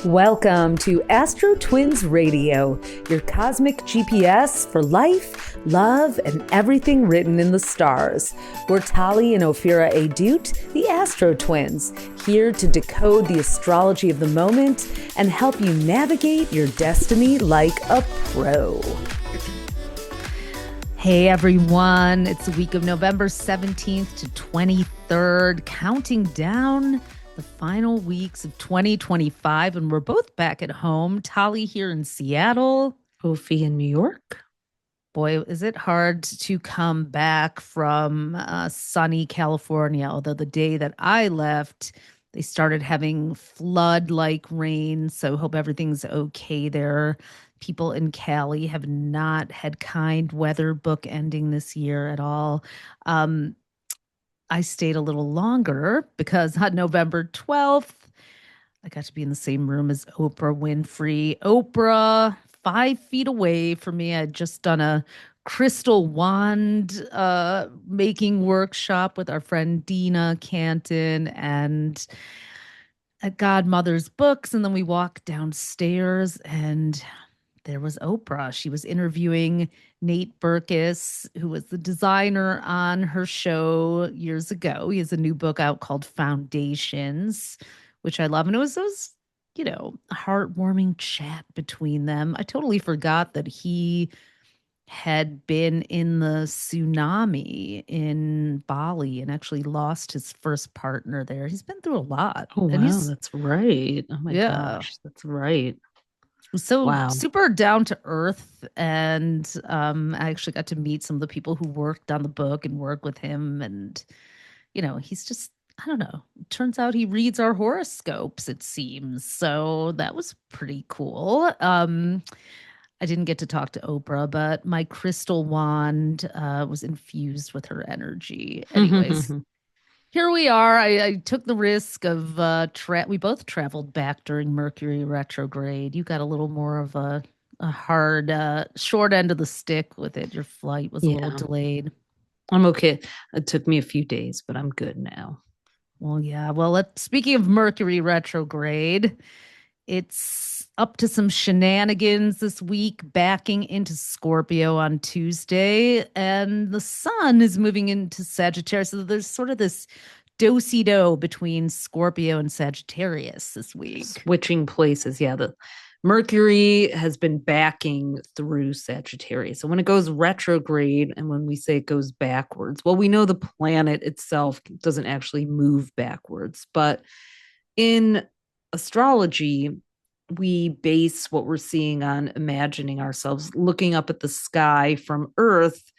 Welcome to AstroTwins Radio, your cosmic GPS for life, love, and everything written in the stars. We're Tali and Ophira Edut, the AstroTwins, here to decode the astrology of the moment and help you navigate your destiny like a pro. Hey everyone, it's the week of November 17th to 23rd, counting down the final weeks of 2025, and we're both back at home. Tali here in Seattle. Ophi in New York. Boy, is it hard to come back from sunny California, although the day that I left, they started having flood-like rain, so hope everything's okay there. People in Cali have not had kind weather bookending this year at all. I stayed a little longer because on November 12th, I got to be in the same room as Oprah Winfrey. Oprah, 5 feet away from me. I had just done a crystal wand making workshop with our friend Dina Canton and at Godmother's Books. And then we walked downstairs and there was Oprah. She was interviewing Nate Berkus, who was the designer on her show years ago. He has a new book out called Foundations, which I love. And it was a heartwarming chat between them. I totally forgot that he had been in the tsunami in Bali and actually lost his first partner there. He's been through a lot. Oh, and wow, that's right. Oh my gosh, that's right. So super down to earth. And I actually got to meet some of the people who worked on the book and work with him. And, he's just, I don't know. Turns out he reads our horoscopes, it seems. So that was pretty cool. I didn't get to talk to Oprah, but my crystal wand was infused with her energy. Anyways. Here we are. I took the risk of we both traveled back during Mercury retrograde. You got a little more of a hard, short end of the stick with it. Your flight was a little delayed. I'm okay. It took me a few days, but I'm good now. Well, yeah. Well, speaking of Mercury retrograde, it's up to some shenanigans this week, backing into Scorpio on Tuesday, and the sun is moving into Sagittarius. So there's sort of this do-si-do between Scorpio and Sagittarius this week. Switching places. Yeah, the Mercury has been backing through Sagittarius. So when it goes retrograde and when we say it goes backwards, well, we know the planet itself doesn't actually move backwards, but in astrology, we base what we're seeing on imagining ourselves looking up at the sky from Earth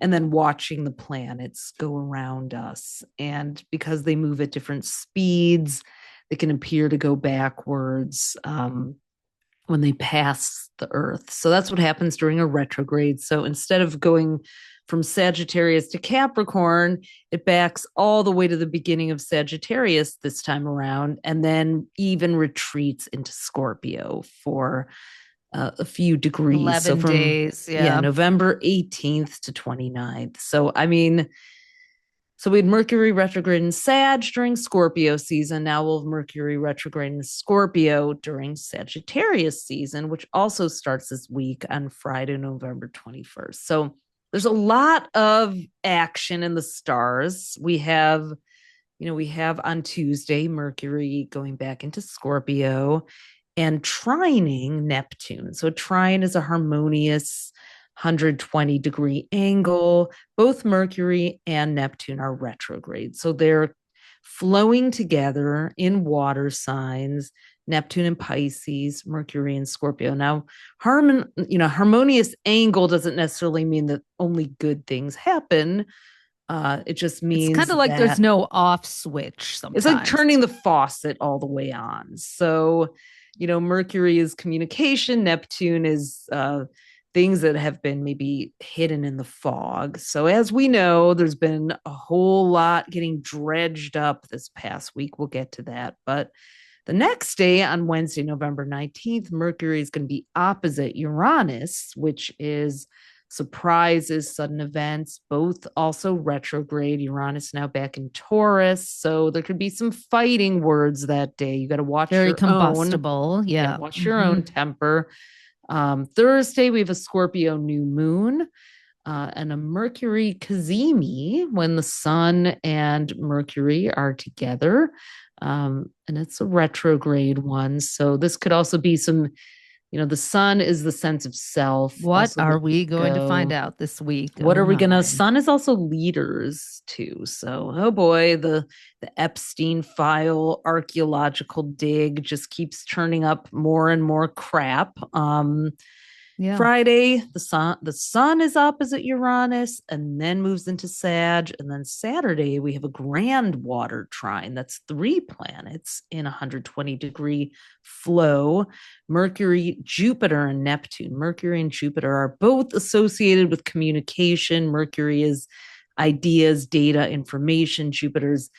and then watching the planets go around us. And because they move at different speeds, they can appear to go backwards when they pass the Earth. So that's what happens during a retrograde. So instead of going from Sagittarius to Capricorn, it backs all the way to the beginning of Sagittarius this time around, and then even retreats into Scorpio for a few degrees. 11 days. Yeah. November 18th to 29th. So, we had Mercury retrograde in Sag during Scorpio season. Now we'll have Mercury retrograde in Scorpio during Sagittarius season, which also starts this week on Friday, November 21st. So there's a lot of action in the stars. We have on Tuesday, Mercury going back into Scorpio and trining Neptune. So trine is a harmonious 120-degree angle. Both Mercury and Neptune are retrograde. So they're flowing together in water signs, Neptune and Pisces, Mercury and Scorpio. Now, harmonious angle doesn't necessarily mean that only good things happen. It just means it's kind of like there's no off switch sometimes. It's like turning the faucet all the way on. So, Mercury is communication, Neptune is things that have been maybe hidden in the fog. So as we know, there's been a whole lot getting dredged up this past week. We'll get to that. But the next day on Wednesday, November 19th, Mercury is going to be opposite Uranus, which is surprises, sudden events, both also retrograde. Uranus now back in Taurus. So there could be some fighting words that day. You got to watch Very your own. combustible. Yeah. Watch your own temper. Thursday, we have a Scorpio new moon. And a Mercury Cazimi when the Sun and Mercury are together. And it's a retrograde one. So this could also be some, the Sun is the sense of self. What are we going to find out this week? What are we going to? Sun is also leaders too. So, oh boy, the Epstein file archaeological dig just keeps turning up more and more crap. Friday, the sun is opposite Uranus and then moves into Sag. And then Saturday, we have a grand water trine. That's 3 planets in 120-degree flow. Mercury, Jupiter, and Neptune. Mercury and Jupiter are both associated with communication. Mercury is ideas, data, information. Jupiter's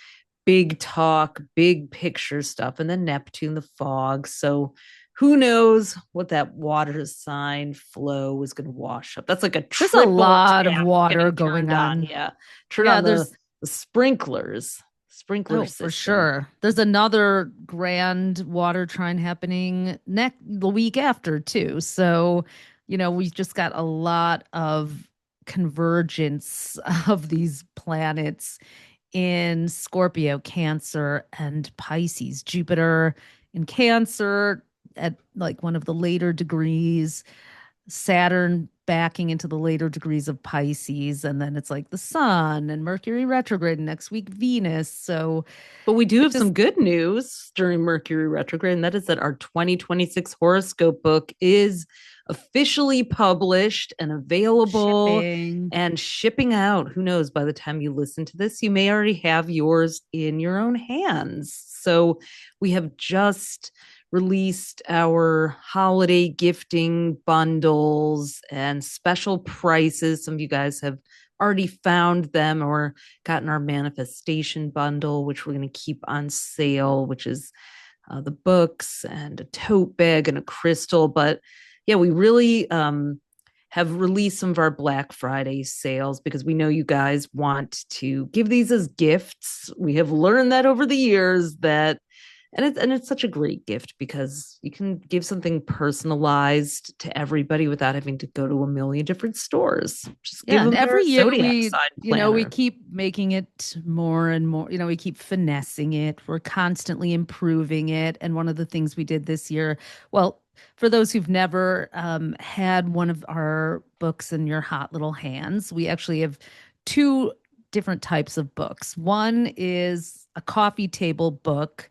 big talk, big picture stuff. And then Neptune, the fog. So who knows what that water sign flow is going to wash up. That's like there's a lot of water going on. Yeah. Turn on the sprinklers. System. For sure. There's another grand water trine happening the week after too. So, we've just got a lot of convergence of these planets in Scorpio, Cancer, and Pisces. Jupiter in Cancer at like one of the later degrees, Saturn backing into the later degrees of Pisces, and then it's like the Sun and Mercury retrograde, next week Venus. So, but we do have some good news during Mercury retrograde, and that is that our 2026 horoscope book is officially published and available and shipping out. Who knows, by the time you listen to this, you may already have yours in your own hands. So we have just released our holiday gifting bundles and special prices. Some of you guys have already found them or gotten our manifestation bundle, which we're going to keep on sale, which is the books and a tote bag and a crystal. But yeah, we really have released some of our Black Friday sales because we know you guys want to give these as gifts. We have learned that over the years that And it's such a great gift because you can give something personalized to everybody without having to go to a million different stores. Just give them every year we keep making it more and more. We keep finessing it. We're constantly improving it. And one of the things we did this year, well, for those who've never had one of our books in your hot little hands, we actually have 2 different types of books. One is a coffee table book.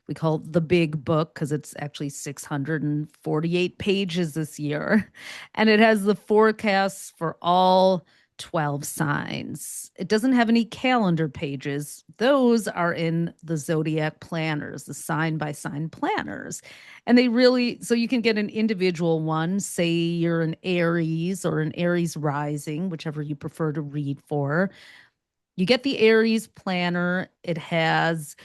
We call it the big book because it's actually 648 pages this year. And it has the forecasts for all 12 signs. It doesn't have any calendar pages. Those are in the zodiac planners, the sign by sign planners. And so you can get an individual one, say you're an Aries or an Aries rising, whichever you prefer to read for. You get the Aries planner. It has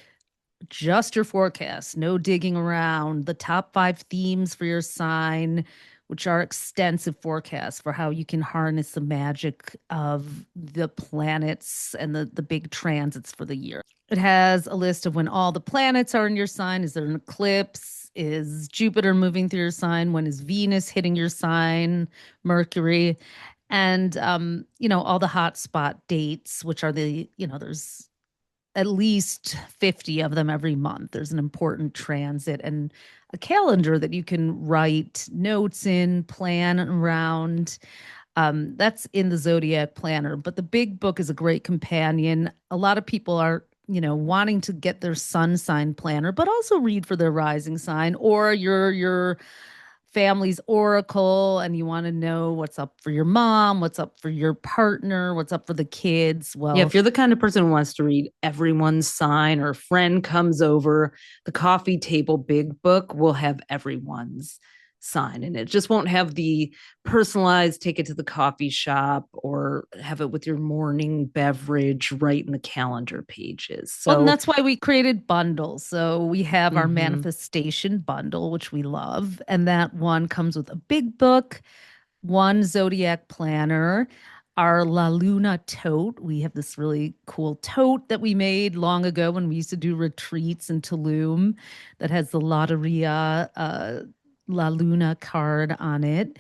just your forecast, no digging around, the top 5 themes for your sign, which are extensive forecasts for how you can harness the magic of the planets and the big transits for the year. It has a list of when all the planets are in your sign. Is there an eclipse? Is Jupiter moving through your sign? When is Venus hitting your sign? Mercury? And, all the hot spot dates, which are there's at least 50 of them every month. There's an important transit and a calendar that you can write notes in, plan around. That's in the Zodiac Planner. But the big book is a great companion. A lot of people are, wanting to get their sun sign planner, but also read for their rising sign or your family's oracle, and you want to know what's up for your mom, what's up for your partner, what's up for the kids. Well, yeah, if you're the kind of person who wants to read everyone's sign or a friend comes over, the coffee table big book will have everyone's sign in it. Just won't have the personalized take it to the coffee shop or have it with your morning beverage right in the calendar pages. So and that's why we created bundles. So we have our manifestation bundle, which we love, and that one comes with a big book, one zodiac planner, our La Luna tote. We have this really cool tote that we made long ago when we used to do retreats in Tulum that has the Lotteria La Luna card on it.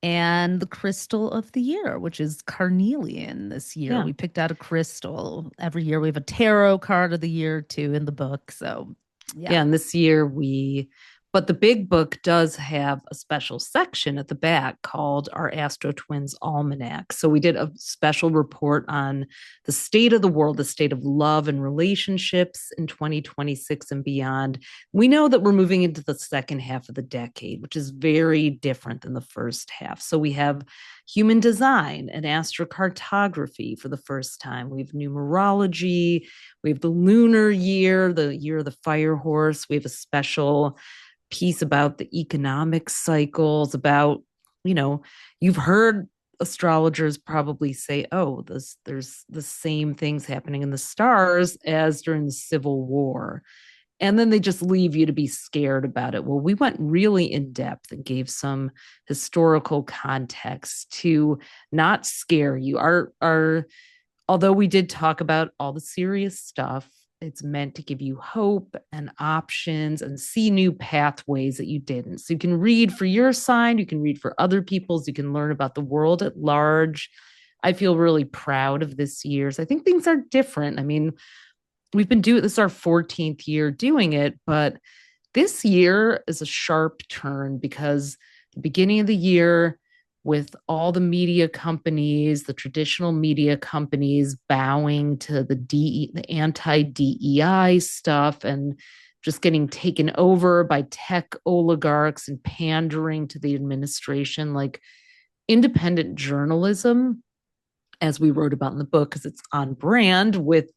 And the crystal of the year, which is carnelian this year. Yeah. We picked out a crystal. Every year we have a tarot card of the year too in the book. So, yeah. Yeah, and this year but the big book does have a special section at the back called our AstroTwins Almanac. So we did a special report on the state of the world, the state of love and relationships in 2026 and beyond. We know that we're moving into the second half of the decade, which is very different than the first half. So we have human design and astrocartography for the first time. We have numerology. We have the lunar year, the year of the fire horse. We have a special piece about the economic cycles, about, you've heard astrologers probably say, oh, there's the same things happening in the stars as during the Civil War. And then they just leave you to be scared about it. Well, we went really in depth and gave some historical context to not scare you. Although we did talk about all the serious stuff, it's meant to give you hope and options and see new pathways that you didn't. So you can read for your sign, you can read for other people's, you can learn about the world at large. I feel really proud of this year's. I think things are different. I mean, we've been doing this our 14th year doing it, but this year is a sharp turn because the beginning of the year, with all the media companies, the traditional media companies bowing to the anti-DEI stuff and just getting taken over by tech oligarchs and pandering to the administration, like independent journalism, as we wrote about in the book, because it's on brand with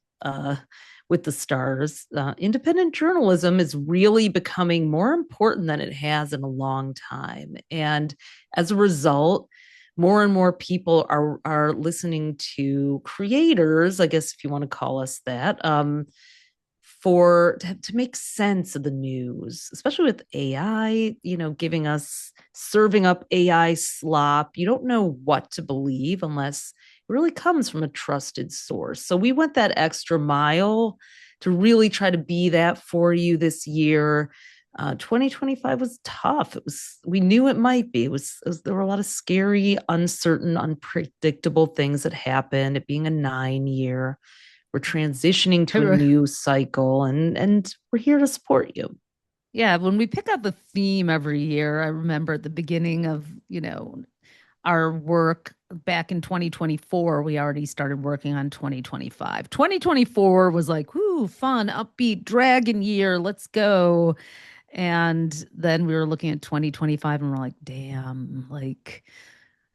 the stars. Independent journalism is really becoming more important than it has in a long time. And as a result, more and more people are listening to creators, I guess if you want to call us that, to make sense of the news, especially with AI, serving up AI slop. You don't know what to believe unless it really comes from a trusted source. So we went that extra mile to really try to be that for you this year. 2025 was tough. We knew it might be. There were a lot of scary, uncertain, unpredictable things that happened. It being a 9-year, we're transitioning to a new cycle, and we're here to support you. Yeah, when we pick up a theme every year, I remember at the beginning of, our work back in 2024, we already started working on 2025. 2024 was like, whoo, fun, upbeat, dragon year, let's go. And then we were looking at 2025 and we're like, damn,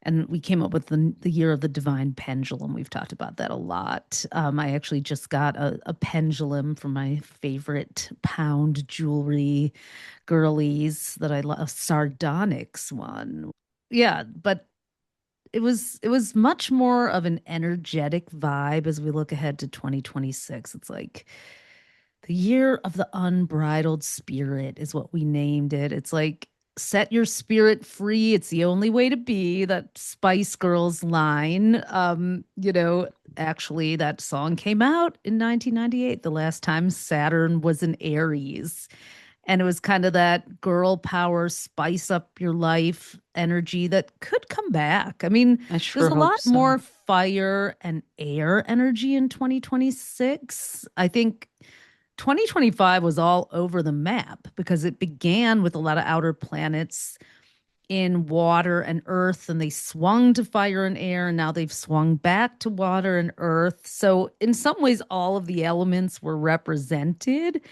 and we came up with the year of the divine pendulum. We've talked about that a lot. I actually just got a pendulum from my favorite pound jewelry girlies that I love, a sardonyx one. Yeah, but it was much more of an energetic vibe as we look ahead to 2026. It's like the year of the unbridled spirit is what we named it. It's like set your spirit free. It's the only way to be, that Spice Girls line. Actually that song came out in 1998, the last time Saturn was in Aries. And it was kind of that girl power, spice up your life energy that could come back. I mean, there's a lot more fire and air energy in 2026. I think 2025 was all over the map because it began with a lot of outer planets in water and earth, and they swung to fire and air, and now they've swung back to water and earth. So in some ways, all of the elements were represented.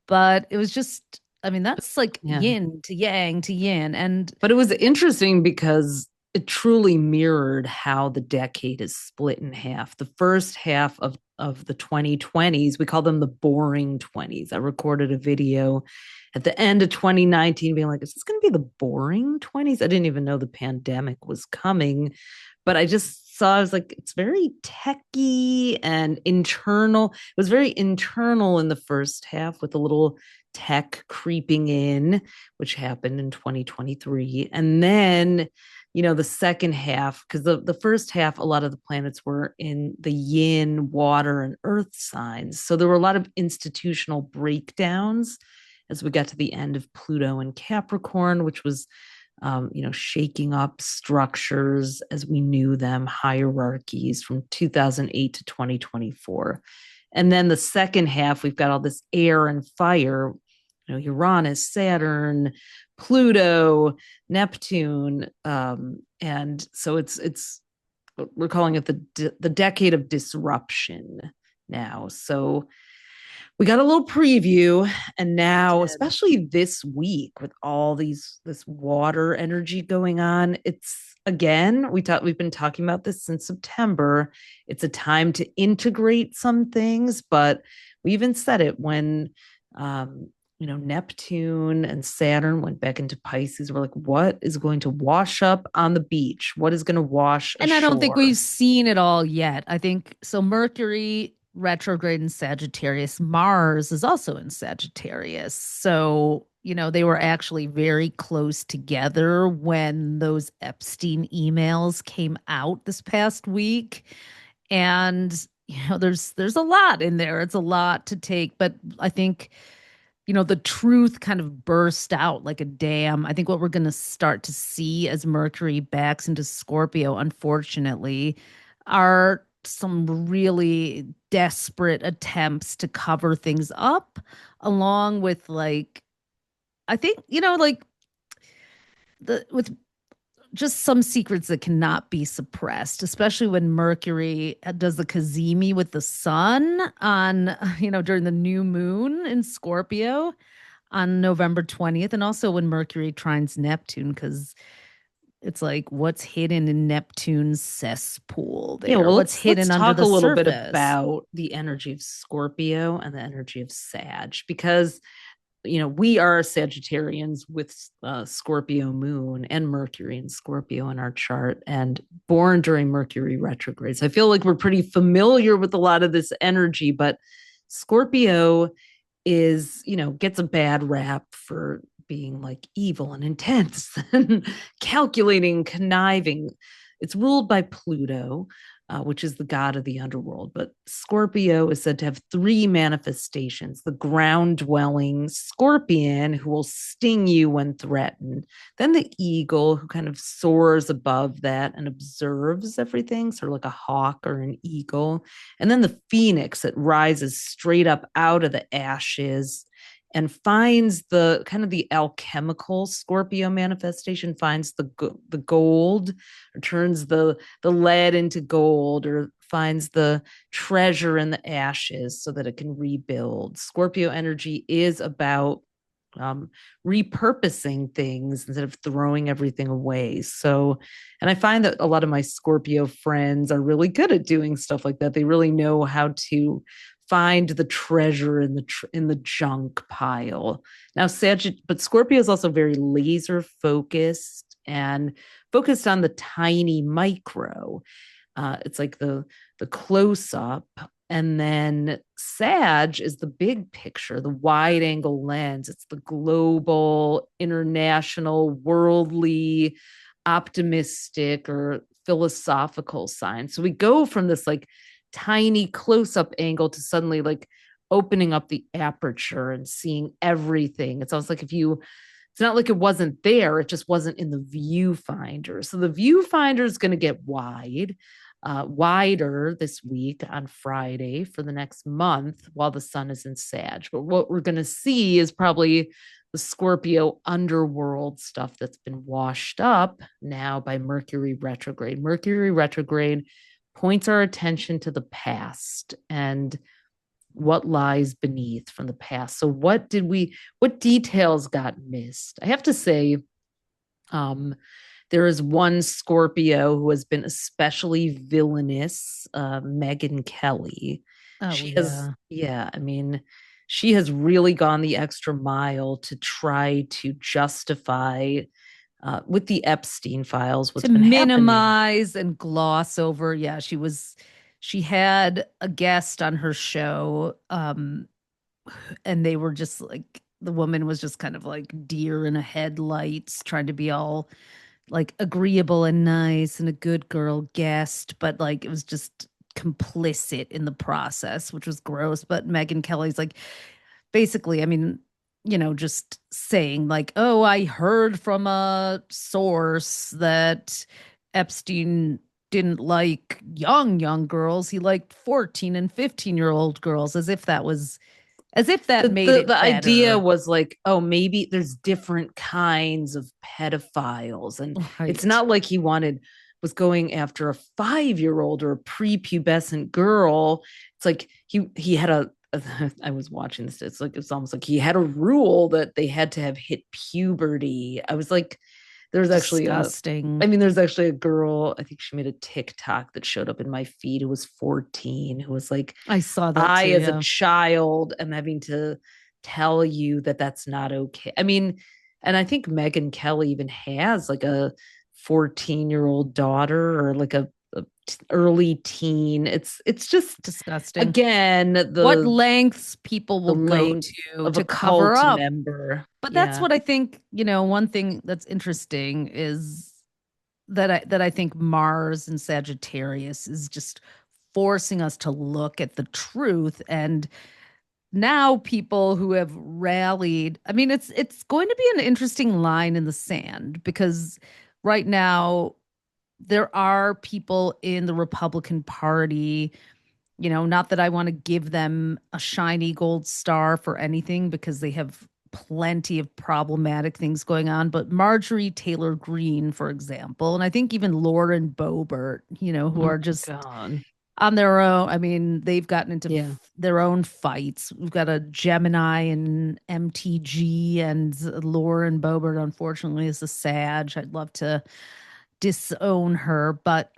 But it was just, that's like yin to yang to yin. But it was interesting because it truly mirrored how the decade is split in half. The first half of the 2020s, we call them the boring 20s. I recorded a video at the end of 2019 being like, is this going to be the boring 20s? I didn't even know the pandemic was coming. But I just saw, I was like, it's very techy and internal. It was very internal in the first half with a little tech creeping in, which happened in 2023. And then the second half, because the first half, a lot of the planets were in the yin, water, and earth signs. So there were a lot of institutional breakdowns as we got to the end of Pluto and Capricorn, which was, shaking up structures as we knew them, hierarchies from 2008 to 2024. And then the second half, we've got all this air and fire, Uranus, Saturn, Pluto, Neptune, and so it's we're calling it the decade of disruption now. So we got a little preview, and now, especially this week, with all this water energy going on, it's again, we've been talking about this since September. It's a time to integrate some things, but we even said it when Neptune and Saturn went back into Pisces. We're like, what is going to wash up on the beach? What is going to wash And ashore? I don't think we've seen it all yet. I think so. Mercury retrograde in Sagittarius. Mars is also in Sagittarius. So, they were actually very close together when those Epstein emails came out this past week. And, there's a lot in there. It's a lot to take, but I think the truth kind of burst out like a dam. I think what we're going to start to see as Mercury backs into Scorpio, unfortunately, are some really desperate attempts to cover things up, along with I think, with just some secrets that cannot be suppressed, especially when Mercury does the Cazimi with the sun on, during the new moon in Scorpio on November 20th. And also when Mercury trines Neptune, because it's like what's hidden in Neptune's cesspool there. Yeah, well, what's hidden let's under talk the a little surface. bit about the energy of Scorpio and the energy of Sag, because we are Sagittarians with Scorpio moon and Mercury and Scorpio in our chart, and born during Mercury retrograde. So I feel like we're pretty familiar with a lot of this energy, but Scorpio gets a bad rap for being like evil and intense and calculating, conniving. It's ruled by Pluto, which is the god of the underworld. But Scorpio is said to have three manifestations: the ground dwelling scorpion, who will sting you when threatened, then the eagle, who kind of soars above that and observes everything, sort of like a hawk or an eagle, and then the phoenix that rises straight up out of the ashes and finds the kind of the alchemical Scorpio manifestation, finds the gold, or turns the lead into gold, or finds the treasure in the ashes so that it can rebuild. Scorpio energy is about repurposing things instead of throwing everything away. So, and I find that a lot of my Scorpio friends are really good at doing stuff like that. They really know how to find the treasure in the junk pile. Now, but Scorpio is also very laser focused and focused on the tiny micro. It's like the close up. And then Sag is the big picture, the wide angle lens. It's the global, international, worldly, optimistic, or philosophical sign. So we go from this like tiny close up angle to suddenly like opening up the aperture and seeing everything. It's almost like it's not like it wasn't there, it just wasn't in the viewfinder. So the viewfinder is going to get wider this week on Friday for the next month while the sun is in Sag. But what we're going to see is probably the Scorpio underworld stuff that's been washed up now by Mercury retrograde. Mercury retrograde points our attention to the past and what lies beneath from the past. So what details got missed? I have to say, there is one Scorpio who has been especially villainous, Megyn Kelly. She has really gone the extra mile to try to justify with the Epstein files what's to been minimize and gloss over. Yeah, she had a guest on her show, and they were just like, the woman was just kind of like deer in a headlights, trying to be all like agreeable and nice and a good girl guest, but like it was just complicit in the process, which was gross. But Megyn Kelly's like basically, I mean, just saying like, oh, I heard from a source that Epstein didn't like young girls. He liked 14 and 15-year-old girls, as if that made The it idea better. was like, oh, maybe there's different kinds of pedophiles, and it's Right. not like he was going after a 5-year-old or a prepubescent girl. It's like he had I was watching this. It's almost like he had a rule that they had to have hit puberty. I was like, there's actually Disgusting. there's actually a girl, I think she made a TikTok that showed up in my feed who was 14, who was like, I saw that I, too. as a Yeah. child, am having to tell you that that's not okay. I mean, and I think Megyn Kelly even has like a 14-year-old daughter or like a early teen. It's just, Disgusting. again, What lengths people the will go length of a to cover cult up. member. But that's Yeah. what I think, one thing that's interesting is that I think Mars and Sagittarius is just forcing us to look at the truth. And now people who have rallied, I mean, it's going to be an interesting line in the sand because right now there are people in the Republican Party, not that I want to give them a shiny gold star for anything because they have plenty of problematic things going on, but Marjorie Taylor Greene, for example, and I think even Lauren Boebert, who Oh are my just God. on their own. I mean, they've gotten into Yeah. their own fights. We've got a Gemini and MTG, and Lauren Boebert, unfortunately, is a Sag. I'd love to disown her, but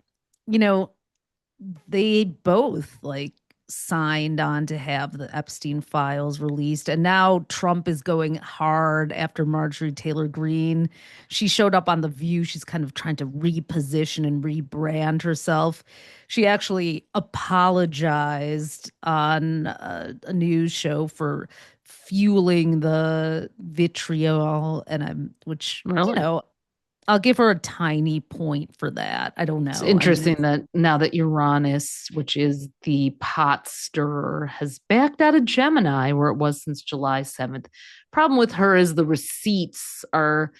you know, they both like signed on to have the Epstein files released. And now Trump is going hard after Marjorie Taylor Greene. She showed up on The View. She's kind of trying to reposition and rebrand herself. She actually apologized on a news show for fueling the vitriol, and which, Really? I'll give her a tiny point for that. I don't It's know. I mean, interesting that now that Uranus, which is the pot stirrer, has backed out of Gemini, where it was since July 7th. Problem with her is the receipts are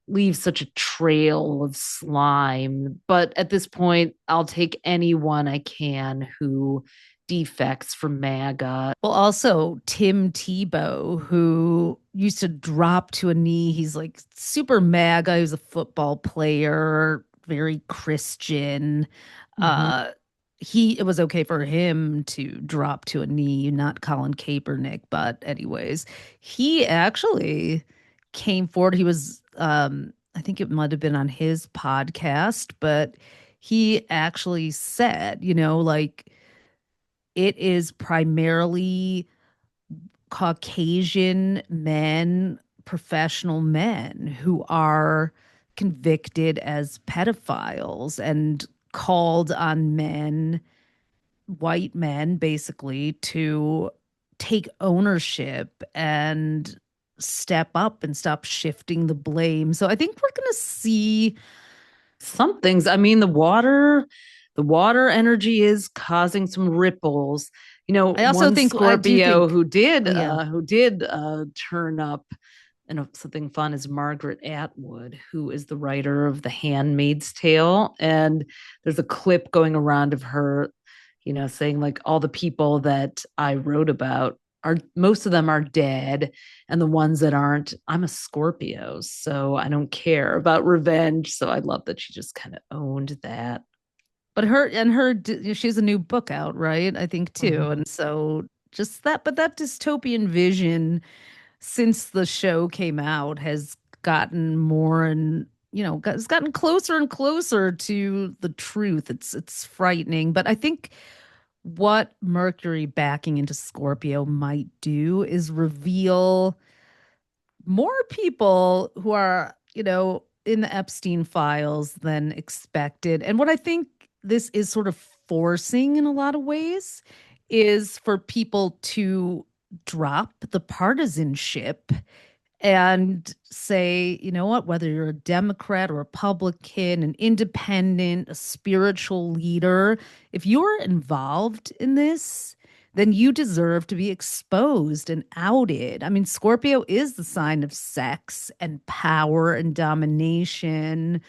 leave such a trail of slime. But at this point, I'll take anyone I can who defects from MAGA. well, also Tim Tebow, who used to drop to a knee. He's like super MAGA. He was a football player, very Christian. Mhm. Uh, it was okay for him to drop to a knee, not Colin Kaepernick. But anyways, he actually came forward. He was, I think it might have been on his podcast, but he actually said, like it is primarily Caucasian men, professional men who are convicted as pedophiles and called on men, white men, basically, to take ownership and step up and stop shifting the blame. So I think we're going to see. Some things, I mean, the water energy is causing some ripples. I also One think, I do Scorpio think, oh, yeah. who did turn up, and something fun, is Margaret Atwood, who is the writer of The Handmaid's Tale. And there's a clip going around of her, saying like, all the people that I wrote about are, most of them are dead, and the ones that aren't, I'm a Scorpio, so I don't care about revenge. So I love that she just kind of owned that. But she has a new book out, right? I think too. Mhm. And so just that, but that dystopian vision since the show came out has gotten more and, has gotten closer and closer to the truth. It's frightening. But I think what Mercury backing into Scorpio might do is reveal more people who are, in the Epstein files than expected. And what I think this is sort of forcing in a lot of ways is for people to drop the partisanship and say, you know what, whether you're a Democrat or Republican, an independent, a spiritual leader, if you're involved in this, then you deserve to be exposed and outed. I mean, Scorpio is the sign of sex and power and domination,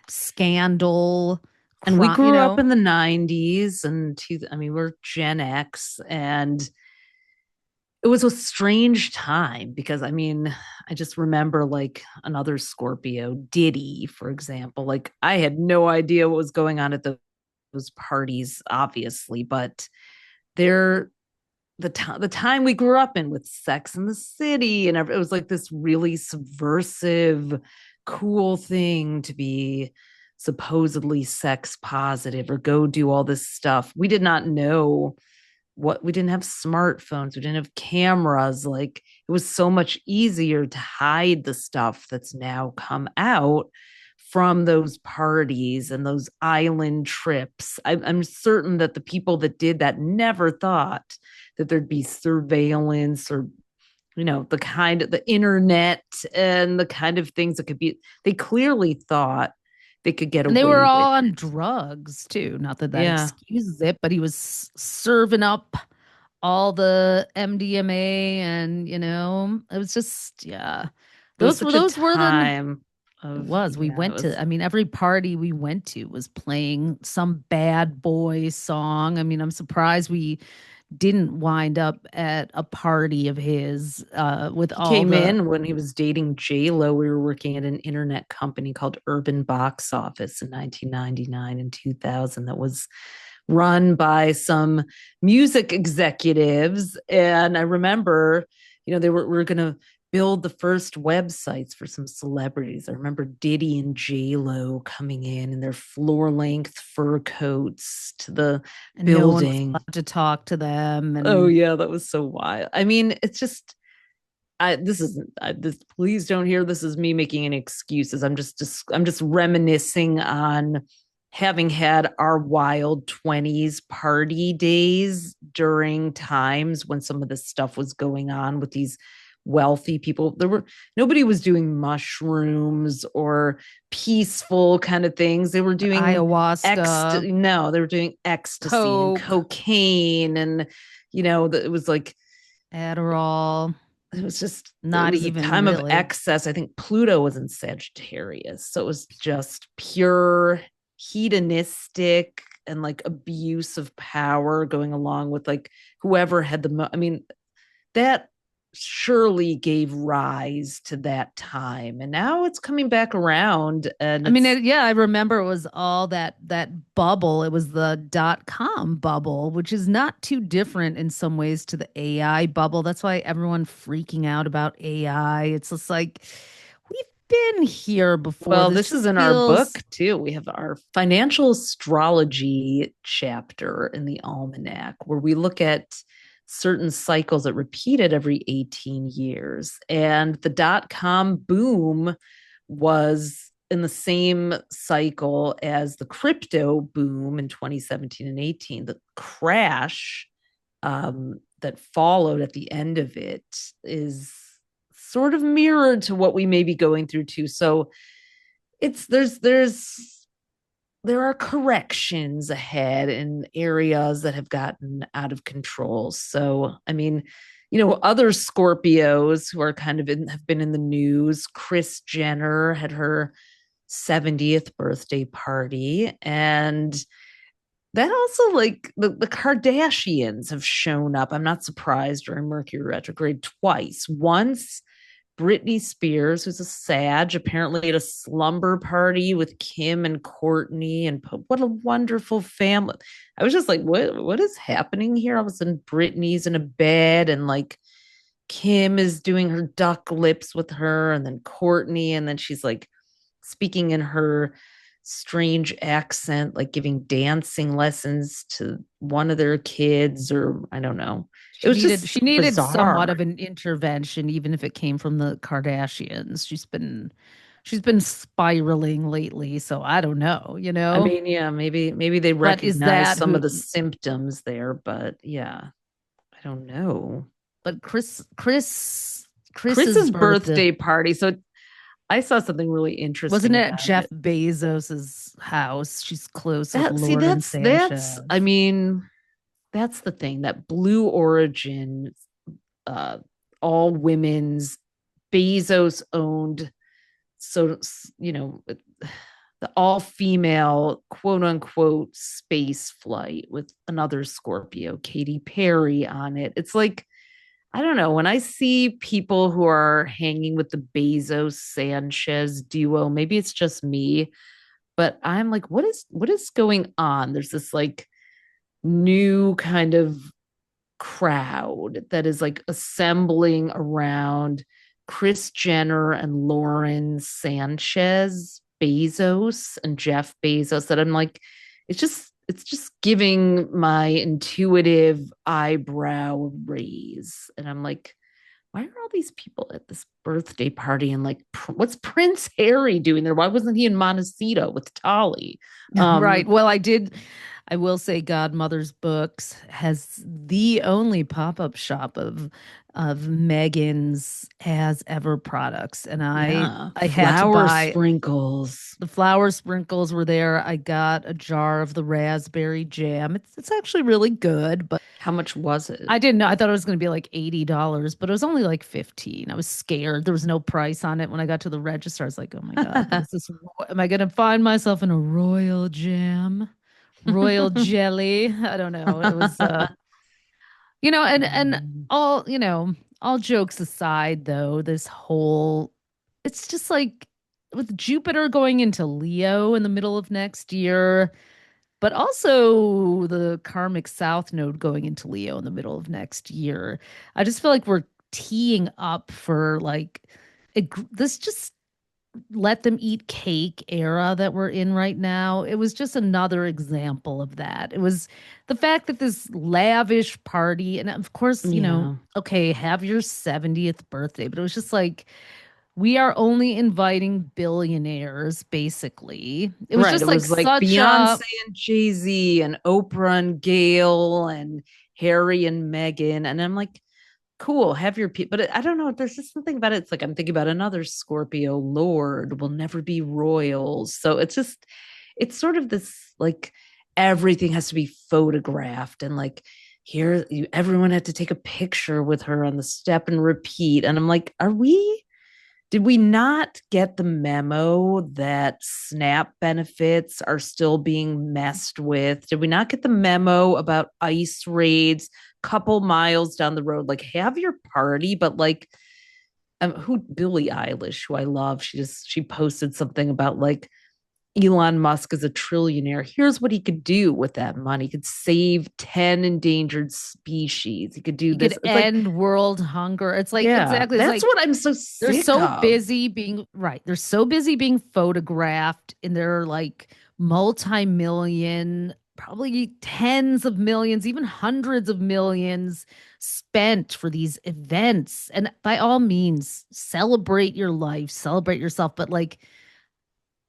scandal, And we crime, grew up in the 90s I mean, we're Gen X, and it was a strange time because I mean, I just remember like another Scorpio, Diddy, for example. Like I had no idea what was going on at those parties, obviously, but they're the time we grew up in with Sex in the City, and it was like this really subversive, cool thing to be supposedly sex positive or go do all this stuff. We did not know what we didn't have smartphones, we didn't have cameras. Like it was so much easier to hide the stuff that's now come out from those parties and those island trips. I'm certain that the people that did that never thought that there'd be surveillance or the internet and the kind of things that could be. They clearly thought they could get and they away were with all on it. drugs too. Not that that Yeah. excuses it, but he was serving up all the MDMA, and it was just, yeah. It was Those were such a those were the time It of, was. We yeah, it went to, was. I mean, every party we went to was playing some bad boy song. I mean, I'm surprised we didn't wind up at a party of his with He all came the in when he was dating J-Lo. We were working at an internet company called Urban Box Office in 1999 and 2000 that was run by some music executives. And I remember, we were going to build the first websites for some celebrities. I remember Diddy and J-Lo coming in their floor length fur coats to the and no one was building. allowed to talk to them. Oh And yeah, that was so wild. I mean, it's just this isn't this. Please don't hear this as me making any excuses. I'm just reminiscing on having had our wild 20s party days during times when some of this stuff was going on with these wealthy people. Nobody was doing mushrooms or peaceful kind of things. They were doing ayahuasca, no, they were doing ecstasy and coke, cocaine, and it was like Adderall. it Not was a even time of really. excess. I think Pluto was in Sagittarius, so it was just pure hedonistic and like abuse of power going along with like whoever had I mean, that surely gave rise to that time, and now it's coming back around, and I mean, it's yeah, I remember it was all that bubble. It was the .com bubble, which is not too different in some ways to the AI bubble. That's why everyone freaking out about AI. It's just like we've been here before. well, This this is just in our book feels too. We have our financial astrology chapter in the almanac where we look at certain cycles that repeated every 18 years. And the .com boom was in the same cycle as the crypto boom in 2017 and 18. The crash that followed at the end of it is sort of mirrored to what we may be going through too. So it's there are corrections ahead in areas that have gotten out of control. So, I mean, other Scorpios who are kind of have been in the news. Kris Jenner had her 70th birthday party, and that also, like, the Kardashians have shown up. I'm not surprised, during Mercury retrograde twice. Once Britney Spears, who's a Sag, apparently at a slumber party with Kim and Courtney, and what a wonderful family. I was just like, what is happening here? All of a sudden, Britney's in a bed, and like Kim is doing her duck lips with her, and then Courtney, and then she's like speaking in her strange accent, like giving dancing lessons to one of their kids, or I don't know. It she was needed just she so needed somewhat bizarre. of an intervention, even if it came from the Kardashians. She's been spiraling lately, so I don't know, I mean, yeah, maybe they But is recognize that some of who? the symptoms there, but yeah, I don't know. But Chris Chris's Chris's birthday party. So I saw something really interesting. Wasn't it about Jeff Bezos's house? She's close with That, see, Lauren that's, Sanchez. I mean, that's the thing, that Blue Origin, uh, all women's, Bezos owned, so, the all female, quote unquote, space flight with another Scorpio, Katy Perry, on it. It's like, I don't know. When I see people who are hanging with the Bezos Sanchez duo, maybe it's just me, but I'm like, what is going on? There's this like new kind of crowd that is like assembling around Kris Jenner and Lauren Sanchez Bezos and Jeff Bezos, that I'm like, it's just giving my intuitive eyebrow raise. And I'm like, why are all these people at this birthday party? And like, what's Prince Harry doing there? Why wasn't he in Montecito with Tali? Right. Well, I will say Godmother's Books has the only pop-up shop of Megan's as ever products. And Yeah. I had to Flower buy sprinkles. the flower sprinkles were there. I got a jar of the raspberry jam. It's actually really good, but How much was it? I didn't know. I thought it was going to be like $80, but it was only like 15. I was scared. There was no price on it when I got to the register. I was like, "Oh my God, am I going to find myself in a royal jam? Royal jelly?" I don't know. It was and all jokes aside though, this whole it's just like with Jupiter going into Leo in the middle of next year, but also the karmic south node going into Leo in the middle of next year. I just feel like we're teeing up for like this just let them eat cake era that we're in right now. It was just another example of that. It was the fact that this lavish party, and of course, Yeah. okay, have your 70th birthday, but it was just like, we are only inviting billionaires, basically. It was Right. just It like was like such Beyonce a and Jay-Z and Oprah and Gail and Harry and Meghan. And I'm like, cool, have your people. But I don't know. There's just something about it. It's like I'm thinking about another Scorpio Lord will never be royals. So it's sort of this like everything has to be photographed and like everyone had to take a picture with her on the step and repeat. And I'm like, did we not get the memo that SNAP benefits are still being messed with? Did we not get the memo about ICE raids couple miles down the road? Like, have your party, but like, Billie Eilish, who I love, she posted something about like Elon Musk is a trillionaire. Here's what he could do with that money. He could save 10 endangered species. He could do you this. could It's like, end world hunger. It's like yeah, exactly. It's that's like what I'm so they're sick so of. busy being right. They're so busy being photographed in their like multi-million, probably tens of millions, even hundreds of millions spent for these events. And by all means, celebrate your life, celebrate yourself. But like,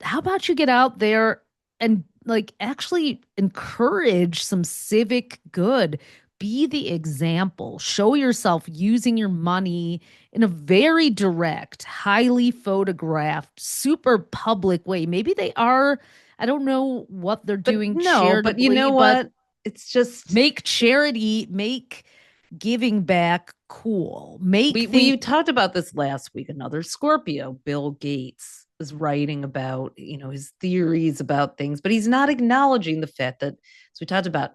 how about you get out there and like actually encourage some civic good? Be the example. Show yourself using your money in a very direct, highly photographed, super public way. Maybe they are, I don't know what they're But doing no, but you know charitably, but what? It's just make charity, make giving back cool. Make we talked about this last week. Another Scorpio, Bill Gates, is writing about his theories about things, but he's not acknowledging the fact that, as we talked about,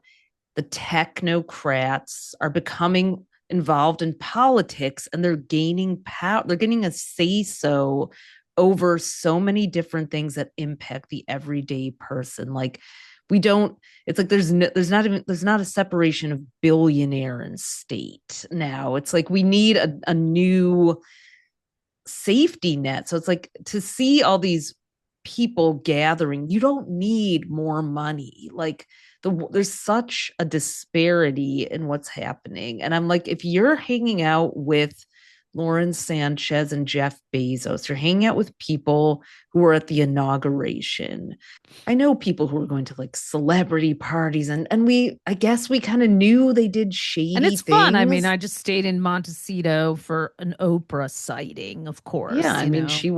the technocrats are becoming involved in politics and they're gaining power. They're getting a say so over so many different things that impact the everyday person. Like we don't, it's like there's not a separation of billionaire and state now. It's like we need a new safety net. So it's like to see all these people gathering, you don't need more money. Like there's such a disparity in what's happening. And I'm like, if you're hanging out with Lauren Sanchez and Jeff Bezos. You're hanging out with people who were at the inauguration. I know people who are going to like celebrity parties, and I guess we kind of knew they did shady And it's things. fun. I mean, I just stayed in Montecito for an Oprah sighting, of course. Yeah, I mean, she's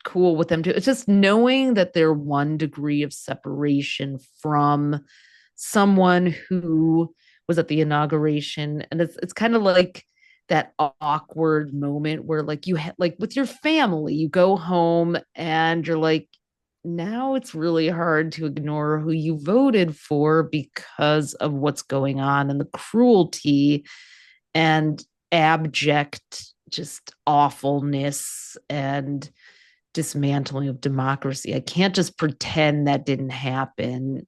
cool with them too. It's just knowing that they're 1 degree of separation from someone who was at the inauguration, and it's kind of like that awkward moment where like like with your family, you go home and you're like, now it's really hard to ignore who you voted for because of what's going on and the cruelty and abject just awfulness and dismantling of democracy. I can't just pretend that didn't happen.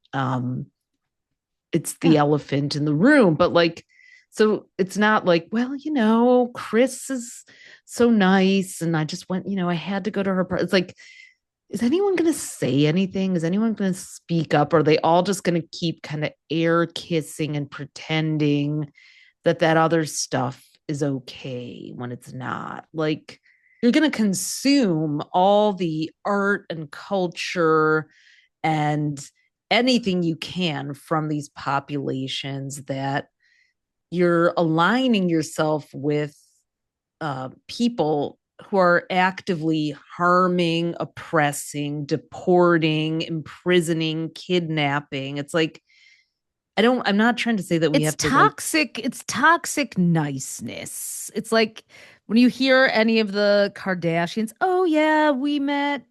It's the elephant in the room, but like, so it's not like, well, Chris is so nice and I just went, I had to go to her party. It's like, is anyone going to say anything? Is anyone going to speak up? Or are they all just going to keep kind of air kissing and pretending that other stuff is okay when it's not? Like, you're going to consume all the art and culture and anything you can from these populations that you're aligning yourself with people who are actively harming, oppressing, deporting, imprisoning, kidnapping. It's like, I'm not trying to say that we have to toxic. It's toxic niceness. It's like when you hear any of the Kardashians, oh yeah, we met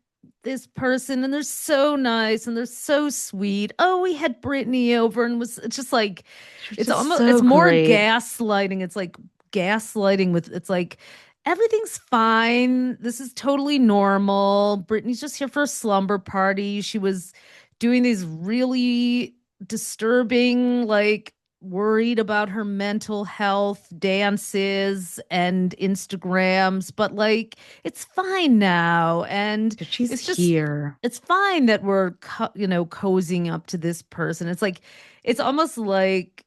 this person and they're so nice and they're so sweet. Oh, we had Brittany over and it's just like, it's almost, so it's more great. gaslighting. It's like gaslighting it's like, everything's fine. This is totally normal. Brittany's just here for a slumber party. She was doing these really disturbing, like worried about her mental health dances and Instagrams, but like it's fine now. And she's it's just here. It's fine that we're cozying up to this person. It's like, it's almost like,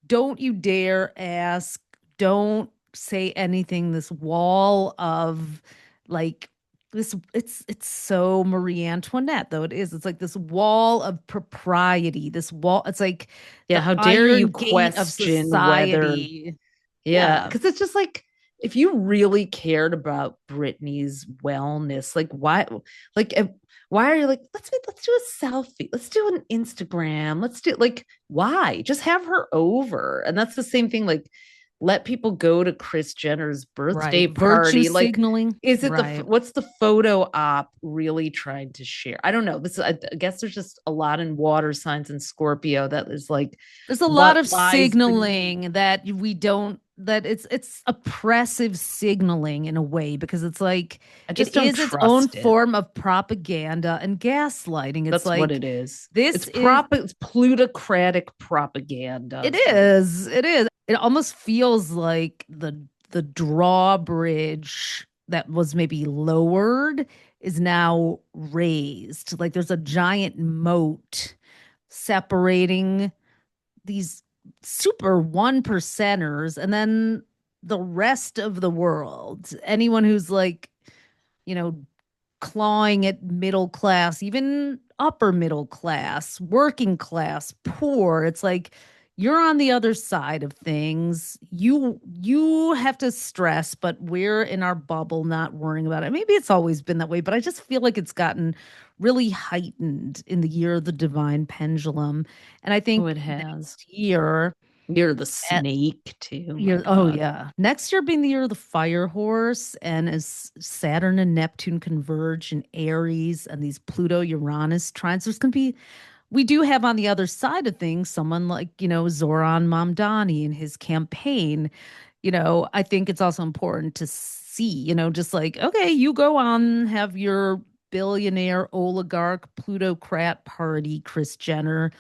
don't you dare ask, don't say anything. This wall of like this, it's so Marie Antoinette, though it is. It's like this wall of propriety. This wall. It's like, yeah. How dare you question whether? Yeah, because it's just like, if you really cared about Britney's wellness, like why are you like, let's do a selfie, let's do an Instagram, let's do like, why? Just have her over. And that's the same thing, like, let people go to Kris Jenner's birthday party. Virtue signaling. Is it what's the photo op really trying to share? I don't know. I guess there's just a lot in water signs and Scorpio that is like, there's a lot of signaling that we don't, that it's oppressive signaling in a way, because it's like, it is its own form of propaganda and gaslighting. It's like, what it is. It's plutocratic propaganda. It is. It almost feels like the drawbridge that was maybe lowered is now raised. Like there's a giant moat separating these super 1%ers and then the rest of the world. Anyone who's like, clawing at middle class, even upper middle class, working class, poor. It's like, you're on the other side of things. You have to stress, but we're in our bubble, not worrying about it. Maybe it's always been that way, but I just feel like it's gotten really heightened in the year of the divine pendulum. And I think it has. Next year, you're the snake too. Yeah. Next year being the year of the fire horse, and as Saturn and Neptune converge in Aries and these Pluto-Uranus trines, there's going to be, we do have on the other side of things someone like, Zoran Mamdani and his campaign. I think it's also important to see, just like, okay, you go on, have your billionaire oligarch plutocrat party, Kris Jenner,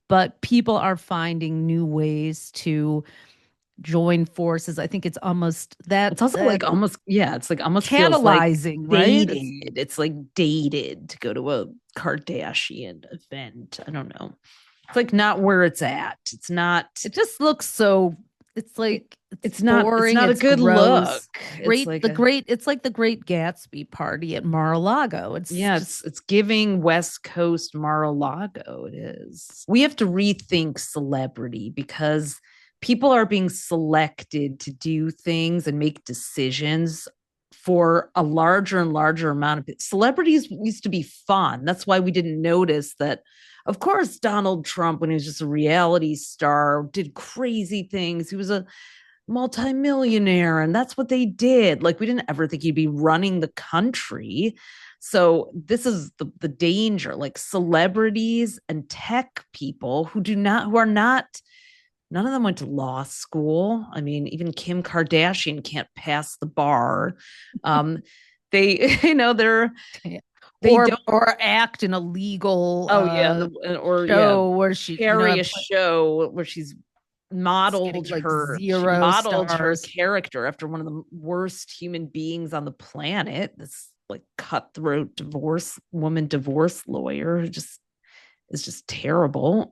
but people are finding new ways to join forces. I think it's almost that. It's also like almost, it's like almost catalyzing, like right? It's like dated to go to a Kardashian event. I don't know. It's like not where it's at. It's not. It just looks so. It's like it's boring, not a it's good look. gross. It's like It's like the Great Gatsby party at Mar-a-Lago. it's giving West Coast Mar-a-Lago. It is. We have to rethink celebrity because people are being selected to do things and make decisions for a larger and larger amount of it. Celebrities used to be fun. That's why we didn't notice that. Of course, Donald Trump, when he was just a reality star, did crazy things. He was a multimillionaire, and that's what they did. Like, we didn't ever think he'd be running the country. So this is the danger. Like, celebrities and tech people who are not, none of them went to law school. I mean, even Kim Kardashian can't pass the bar. They they're they don't or act in a legal or show where she carry a show where she's modeled like her character after one of the worst human beings on the planet, this like cutthroat divorce lawyer who just is just terrible.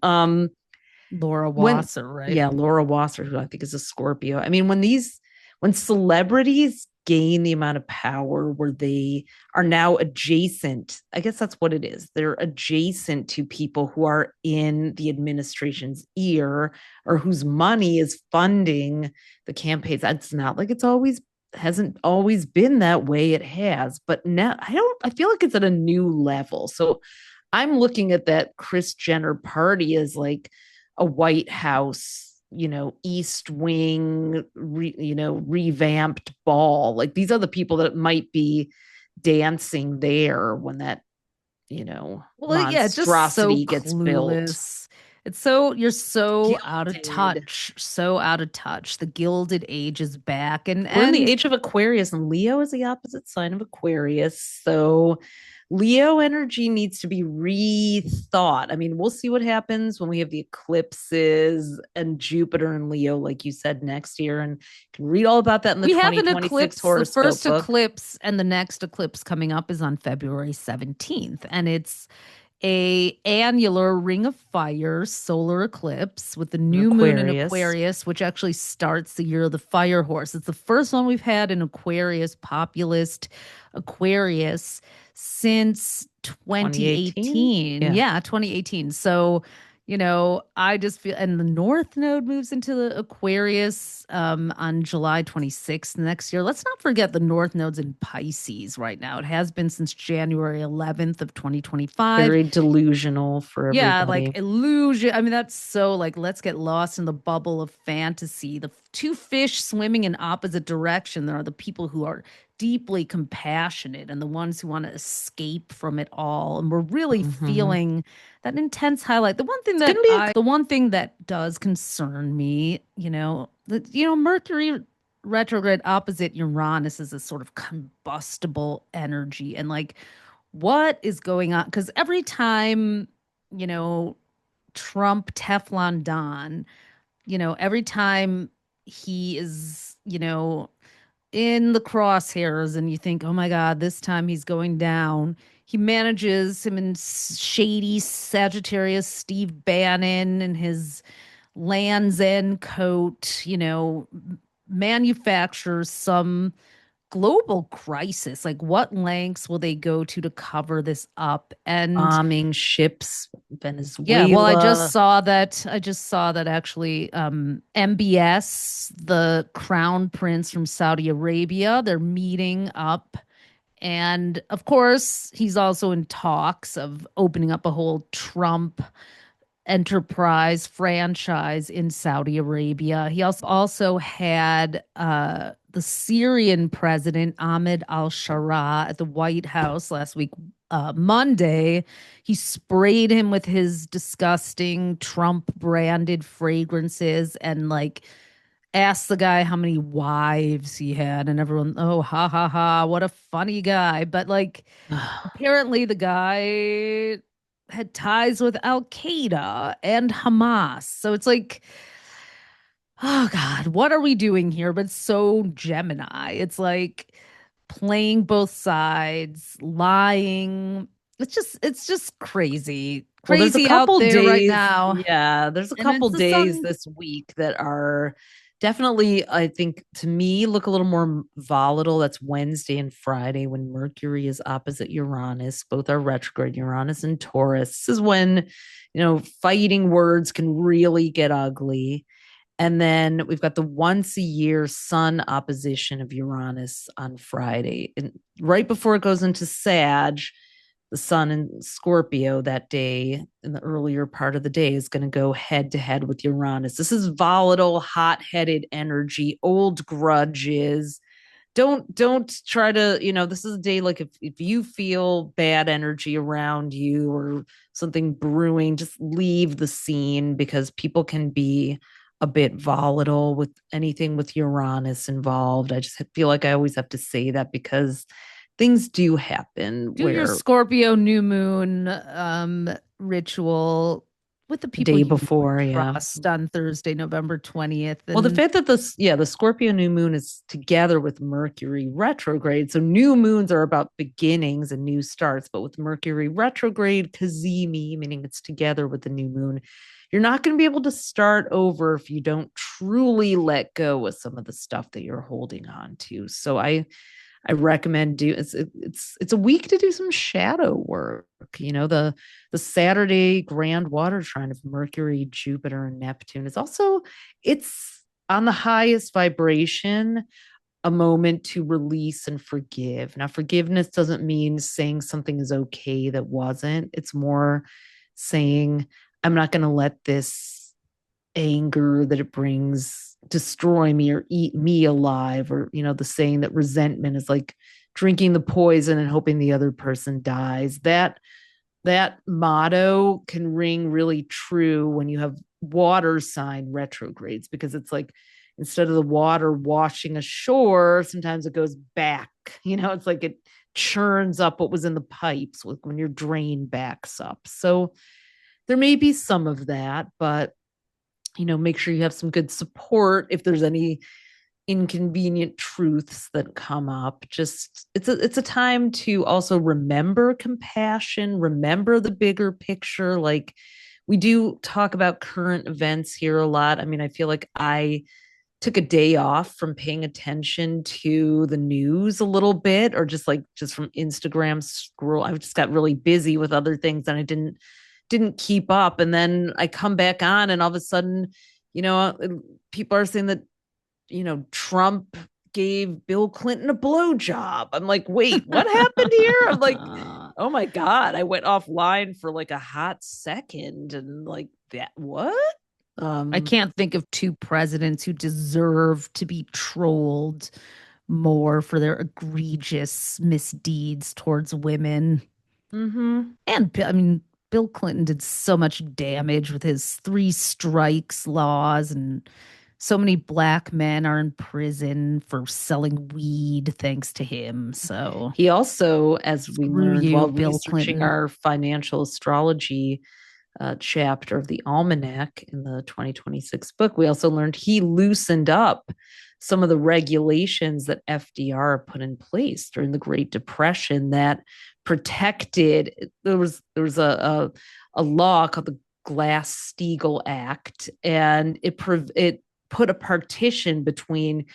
Laura Wasser, right? Yeah, Laura Wasser, who I think is a Scorpio. I mean, when celebrities gain the amount of power where they are now adjacent, I guess that's what it is. They're adjacent to people who are in the administration's ear or whose money is funding the campaigns. That's not like hasn't always been that way. It has, but now I feel like it's at a new level. So I'm looking at that Kris Jenner party as like a White House, East Wing, revamped ball. Like, these are the people that might be dancing there when that, monstrosity gets built. It's you're so gilded. Out of touch, so out of touch. The Gilded Age is back, and we're in the age of Aquarius, and Leo is the opposite sign of Aquarius. So Leo energy needs to be rethought. I mean, we'll see what happens when we have the eclipses and Jupiter and Leo, like you said, next year. And you can read all about that in the 2026 horoscope. The first eclipse and the next eclipse coming up is on February 17th. And it's a annular ring of fire solar eclipse with the new moon in Aquarius, which actually starts the year of the fire horse. It's the first one we've had in Aquarius, populist Aquarius, since 2018. Yeah, 2018. So, I just feel, and the North Node moves into the Aquarius on July 26th next year. Let's not forget the North Node's in Pisces right now. It has been since January 11th of 2025. Very delusional for everybody. Yeah, like illusion. I mean, that's so like, let's get lost in the bubble of fantasy. The two fish swimming in opposite direction. There are the people who are deeply compassionate and the ones who want to escape from it all. And we're really feeling that intense highlight. The one thing that does concern me, Mercury retrograde opposite Uranus is a sort of combustible energy. And like, what is going on? Because every time, Trump Teflon Don, every time he is, in the crosshairs and you think, oh my God, this time he's going down. He manages, him and shady Sagittarius Steve Bannon and his Land's End coat, manufactures some global crisis. Like, what lengths will they go to cover this up? And bombing ships, Venezuela. Yeah, well, I just saw that actually MBS, the crown prince from Saudi Arabia, they're meeting up. And of course, he's also in talks of opening up a whole Trump enterprise franchise in Saudi Arabia. He also had the Syrian president Ahmed al-Shara at the White House last week, Monday. He sprayed him with his disgusting Trump branded fragrances and like asked the guy how many wives he had, and everyone, oh, ha ha ha, what a funny guy. But like apparently the guy had ties with Al-Qaeda and Hamas. So it's like, oh God, what are we doing here? But so Gemini. It's like playing both sides, lying. It's just crazy. Crazy out there right now. Yeah, there's a couple days this week that are definitely, I think to me, look a little more volatile. That's Wednesday and Friday when Mercury is opposite Uranus. Both are retrograde, Uranus and Taurus. This is when, fighting words can really get ugly. And then we've got the once a year sun opposition of Uranus on Friday. And right before it goes into Sag, the sun in Scorpio that day in the earlier part of the day is going to go head to head with Uranus. This is volatile, hot-headed energy, old grudges. Don't try to, this is a day like if you feel bad energy around you or something brewing, just leave the scene because people can be a bit volatile with anything with Uranus involved. I just feel like I always have to say that because things do happen. Do your Scorpio New Moon ritual with the people day you before, trust on Thursday, November 20th. Well, the fact that the Scorpio New Moon is together with Mercury retrograde. So new moons are about beginnings and new starts, but with Mercury retrograde, Kazimi, meaning it's together with the new moon, you're not going to be able to start over if you don't truly let go of some of the stuff that you're holding on to. So I recommend it's a week to do some shadow work. The Saturday grand water trine of Mercury, Jupiter, and Neptune is also, it's on the highest vibration, a moment to release and forgive. Now, forgiveness doesn't mean saying something is okay that wasn't. It's more saying, I'm not going to let this anger that it brings destroy me or eat me alive, or the saying that resentment is like drinking the poison and hoping the other person dies. That motto can ring really true when you have water sign retrogrades, because it's like instead of the water washing ashore, sometimes it goes back. It's like it churns up what was in the pipes when your drain backs up. So there may be some of that, but make sure you have some good support if there's any inconvenient truths that come up. Just it's a time to also remember compassion, remember the bigger picture. Like, we do talk about current events here a lot. I mean, I feel like I took a day off from paying attention to the news a little bit, or just from Instagram scroll. I just got really busy with other things and I didn't keep up. And then I come back on and all of a sudden, people are saying that, Trump gave Bill Clinton a blowjob. I'm like, wait, what happened here? I'm like, oh my God. I went offline for like a hot second and like that, what? I can't think of two presidents who deserve to be trolled more for their egregious misdeeds towards women. Mm-hmm. And I mean, Bill Clinton did so much damage with his 3 strikes laws, and so many black men are in prison for selling weed thanks to him. So he also, as we learned while Bill researching Clinton. our financial astrology chapter of the Almanac in the 2026 book, we also learned he loosened up some of the regulations that FDR put in place during the Great Depression that protected. There was a law called the Glass-Steagall Act, and it put a partition between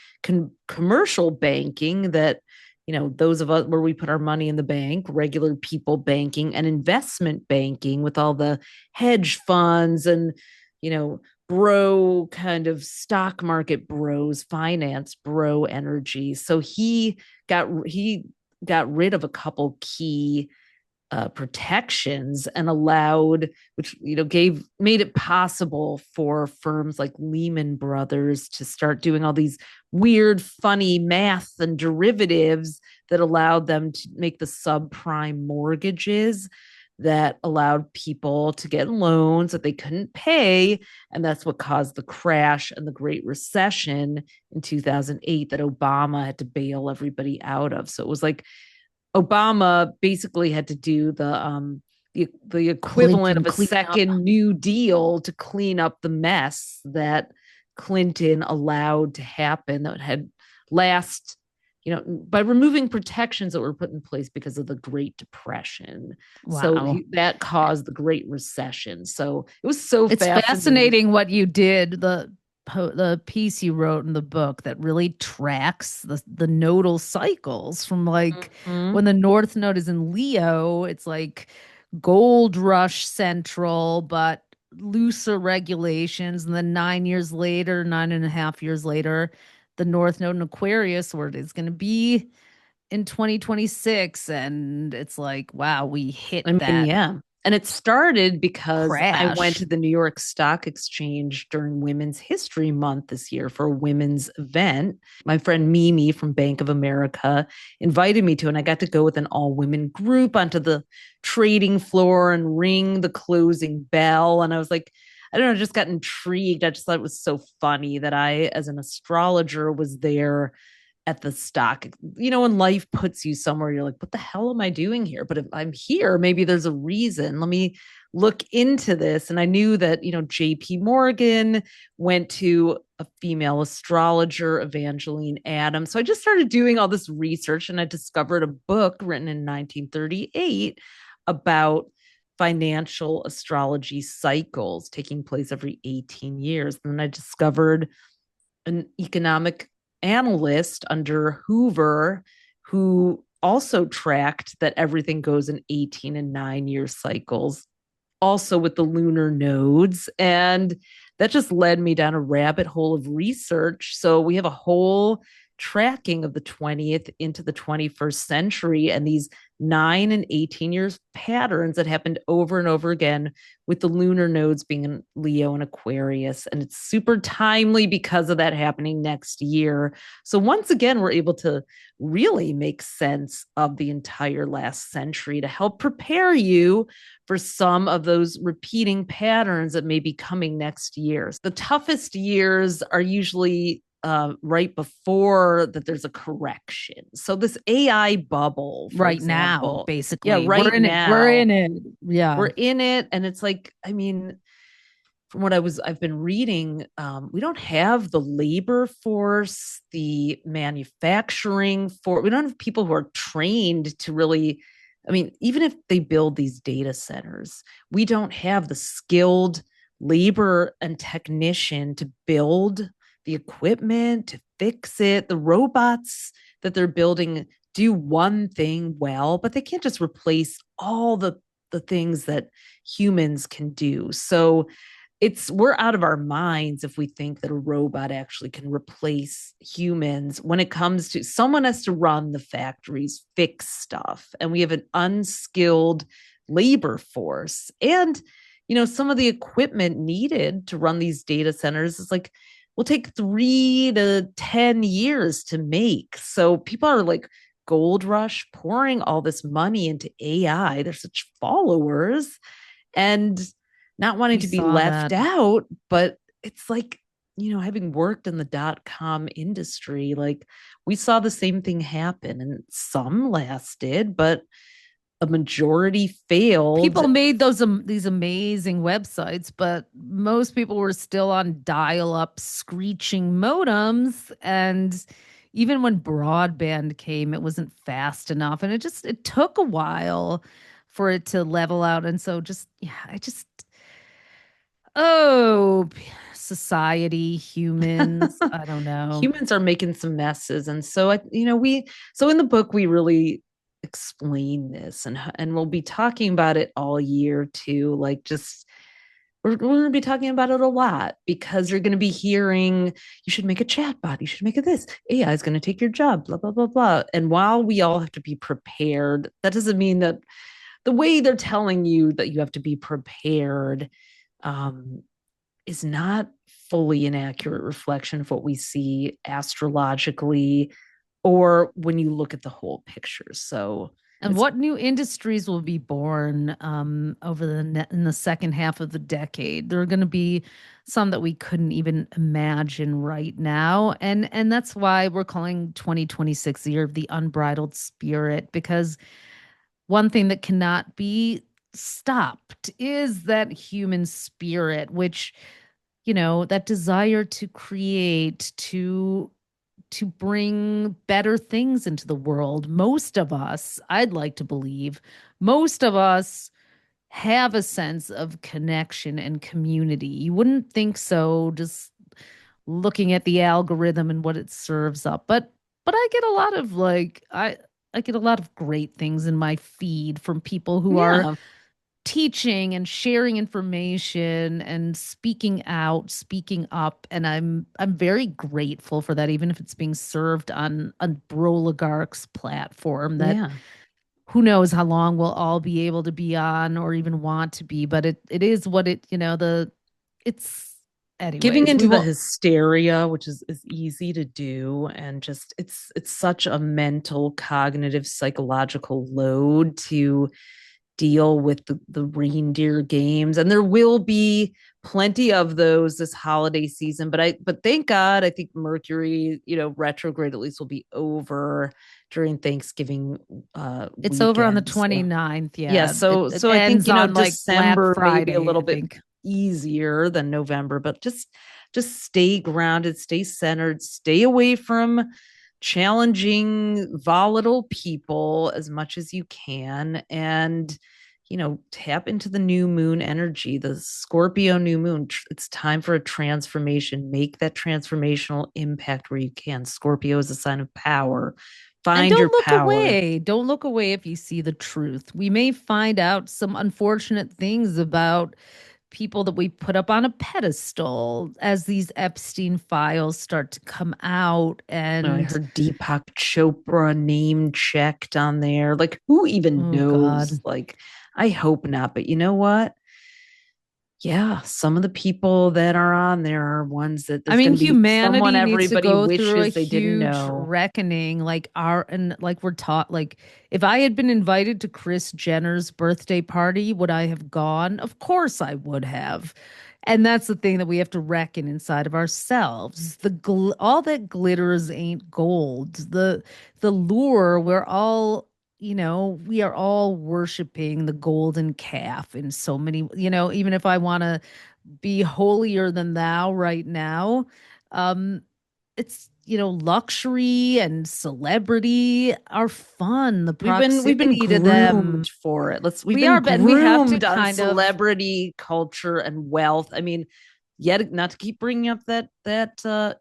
commercial banking, that those of us where we put our money in the bank, regular people banking, and investment banking with all the hedge funds and bro kind of stock market bros, finance bro energy. So he got rid of a couple key protections and allowed, which made it possible for firms like Lehman Brothers to start doing all these weird, funny math and derivatives that allowed them to make the subprime mortgages that allowed people to get loans that they couldn't pay. And that's what caused the crash and the Great Recession in 2008 that Obama had to bail everybody out of. So it was like Obama basically had to do the equivalent of a second New Deal to clean up the mess that Clinton allowed to happen, that had by removing protections that were put in place because of the Great Depression. Wow. So that caused the Great Recession. So it was so fascinating what you did. the piece you wrote in the book that really tracks the nodal cycles from like Mhm. when the North Node is in Leo, it's like gold rush central, but looser regulations. And then 9 years later, 9.5 years later, the North Node in Aquarius, where it is going to be in 2026. And it's like, wow, we hit I mean, that yeah. And it started because I went crash. to the New York Stock Exchange during Women's History Month this year for a women's event. My friend Mimi from Bank of America invited me to, and I got to go with an all women group onto the trading floor and ring the closing bell. And I was like, I don't know, just got intrigued. I just thought it was so funny that I, as an astrologer, was there at the stock. When life puts you somewhere, you're like, what the hell am I doing here? But if I'm here, maybe there's a reason. Let me look into this. And I knew that, JP Morgan went to a female astrologer, Evangeline Adams. So I just started doing all this research, and I discovered a book written in 1938 about financial astrology cycles taking place every 18 years. And then I discovered an economic analyst under Hoover who also tracked that everything goes in 18 and 9 year cycles, also with the lunar nodes. And that just led me down a rabbit hole of research. So we have a whole tracking of the 20th into the 21st century and these 9 and 18 years patterns that happened over and over again with the lunar nodes being in Leo and Aquarius. And it's super timely because of that happening next year. So once again, we're able to really make sense of the entire last century to help prepare you for some of those repeating patterns that may be coming next year. The toughest years are usually right before that there's a correction. So this AI bubble, for Right now, example, yeah, basically. right We're now in it. Yeah. we're in it, and it's like, I mean, from what I've been reading, we don't have the labor force, the manufacturing for. We don't have people who are trained to really. I mean, even if they build these data centers, we don't have the skilled labor and technician to build the equipment, to fix it. The robots that they're building do one thing well, but they can't just replace all the things that humans can do. So we're out of our minds if we think that a robot actually can replace humans. When it comes to, someone has to run the factories, fix stuff, and we have an unskilled labor force. And some of the equipment needed to run these data centers is like, will take 3 to 10 years to make. So people are like gold rush pouring all this money into AI. They're such followers and not wanting We to be saw left that. out. But it's like, having worked in the .com industry, like we saw the same thing happen, and some lasted, but a majority failed. People made these amazing websites, but most people were still on dial-up screeching modems. And even when broadband came, it wasn't fast enough. And it took a while for it to level out. And so oh, society, humans, I don't know. Humans are making some messes. And so so in the book we really explain this, and we'll be talking about it all year too. Like, just we're going to be talking about it a lot, because you're going to be hearing, you should make a chatbot, you should make it this, AI is going to take your job, blah blah blah blah. And while we all have to be prepared, that doesn't mean that the way they're telling you that you have to be prepared is not fully an accurate reflection of what we see astrologically, or when you look at the whole picture. So, And what new industries will be born in the second half of the decade? There are going to be some that we couldn't even imagine right now, and that's why we're calling 2026 the year of the unbridled spirit. Because one thing that cannot be stopped is that human spirit, which, that desire to create, to bring better things into the world. Most of us, I'd like to believe, most of us have a sense of connection and community. You wouldn't think so just looking at the algorithm and what it serves up. But I get a lot of I get a lot of great things in my feed from people who are Yeah. teaching and sharing information and speaking out, speaking up, and I'm very grateful for that, even if it's being served on a Broligarch's platform that Yeah. who knows how long we'll all be able to be on or even want to be, but it is what it, it's Giving anyways, we into the won't. hysteria, which is easy to do, and just it's such a mental, cognitive, psychological load to deal with the reindeer games, and there will be plenty of those this holiday season, but thank God, I think Mercury, retrograde at least will be over during Thanksgiving It's over on the weekend. So 29th. yeah, Yeah. It, so it I think, ends on like Black December maybe a Friday, little I bit think. easier than November, but just stay grounded, stay centered, stay away from challenging, volatile people as much as you can, and tap into the new moon energy, the Scorpio new moon. It's time for a transformation. Make that transformational impact where you can. Scorpio is a sign of power. And Find your don't look power. away. Don't look away if you see the truth. We may find out some unfortunate things about people that we put up on a pedestal as these Epstein files start to come out. Oh, I And heard Deepak Chopra name checked on there. Like, who even oh knows? God. Like, I hope not. But you know what? Yeah, some of the people that are on there are ones that I there's mean, going to be someone humanity needs to everybody go through a wishes they didn't huge know. reckoning. Like we're taught, like, if I had been invited to Kris Jenner's birthday party, would I have gone? Of course I would have. And that's the thing that we have to reckon inside of ourselves. All that glitters ain't gold. The lure, we are all worshiping the golden calf in so many, even if I want to be holier than thou right now. Um, it's luxury and celebrity are fun. The We've been proximity to them, groomed for it. We've we been are, and we have to groomed on kind of. celebrity culture and wealth. I mean, yet not to keep bringing up that